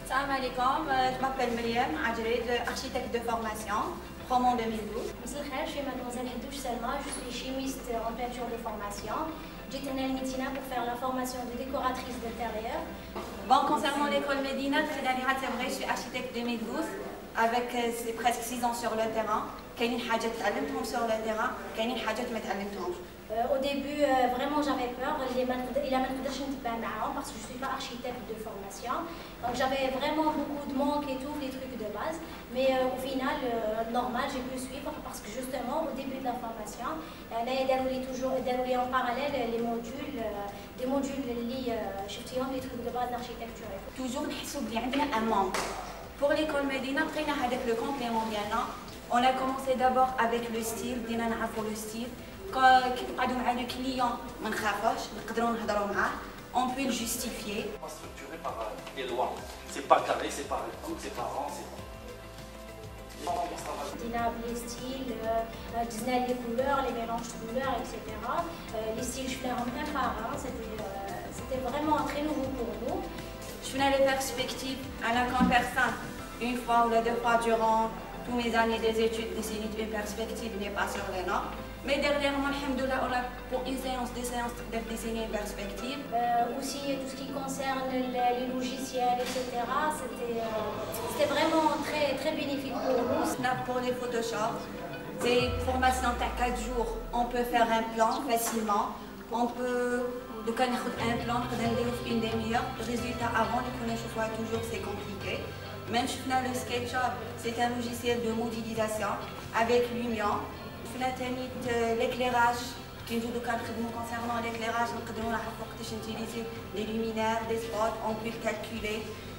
Salam alaikum, je m'appelle Myriam Adjrid, architecte de formation, promo 2012. مساء الخير, je suis mademoiselle Hedouch Salma, je suis chimiste en peinture de formation. J'étais à Medina pour faire la formation de décoratrice d'intérieur. Bon, concernant l'école Medina, c'est vrai, je suis architecte 2012 avec presque 6 ans sur le terrain. كاينين حاجات تعلمتهم sur le terrain, كاينين حاجات ما تعلمتهمش. Au début, vraiment j'avais peur, il a parce que je ne suis pas architecte de formation. Donc j'avais vraiment beaucoup de manques et tout, les trucs de base. Mais au final, normal, j'ai pu suivre parce que justement, au début de la formation, là, il y a en parallèle les modules, des modules les trucs de base d'architecture. Toujours نحسوا بلي عندنا un manque. Pour l'école Medina, لقينا هذاك le complément ديالنا. On a commencé d'abord avec le style, بدينا نعرفوا le style. كي نقعدوا مع لو كليون ما نخافوش نقدروا نهضروا معاه on peut le justifier. Pas structuré par les lois. C'est pas carré, c'est pas rectangle, c'est pas rond, c'est les styles, les couleurs, les mélanges de couleurs, etc. Les styles, je fais un par un. C'était vraiment très nouveau pour nous. Je faisais les perspectives à la personne une fois ou deux fois durant toutes mes années des études, dessiner une perspective n'est pas sur les normes. Mais dernièrement, alhamdoulilah, on a pour une séance, des séances, de dessiner une perspective. Aussi, tout ce qui concerne les logiciels, etc., c'était vraiment très, très bénéfique pour nous. Pour les Photoshop, c'est une formation de 4 jours. On peut faire un plan facilement. On peut un plan, une demi-heure. Le résultat avant, le connaissance toujours, c'est compliqué. Même le SketchUp, c'est un logiciel de modélisation avec Lumion. L'éclairage, concernant l'éclairage, on peut utiliser des luminaires, des spots, on peut calculer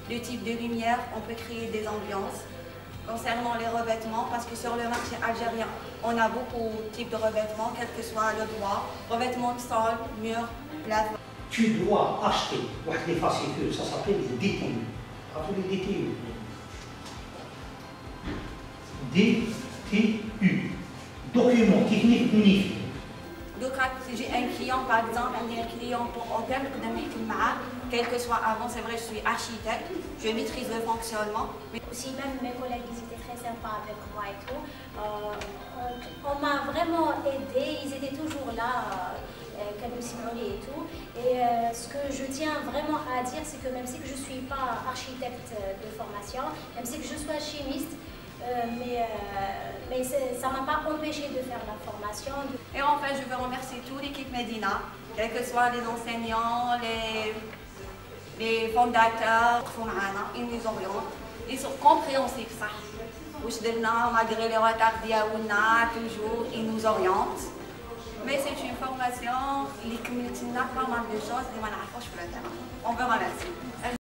le type de lumière, on peut créer des ambiances. Concernant les revêtements, parce que sur le marché algérien, on a beaucoup de types de revêtements, quel que soit le droit, revêtement de sol, mur, plafond. Tu dois acheter des fascicules, ça s'appelle les DTU. Les DTU. DTU. Document technique unique. Donc, si j'ai un client, par exemple, un client pour hôtel, quel que soit avant, c'est vrai, je suis architecte, je maîtrise le fonctionnement. Mais aussi, même mes collègues, ils étaient très sympas avec moi et tout. On m'a vraiment aidé, ils étaient toujours là, comme Simone et tout. Et ce que je tiens vraiment à dire, c'est que même si je ne suis pas architecte de formation, même si je sois chimiste, mais ça ne m'a pas empêché de faire la formation. Et enfin, je veux remercier toute l'équipe Medina, quels que soient les enseignants, les fondateurs, ils nous orientent, ils sont compréhensifs. Malgré les retards toujours, ils nous orientent. Mais c'est une formation qui nous pas mal de choses, on veut remercier.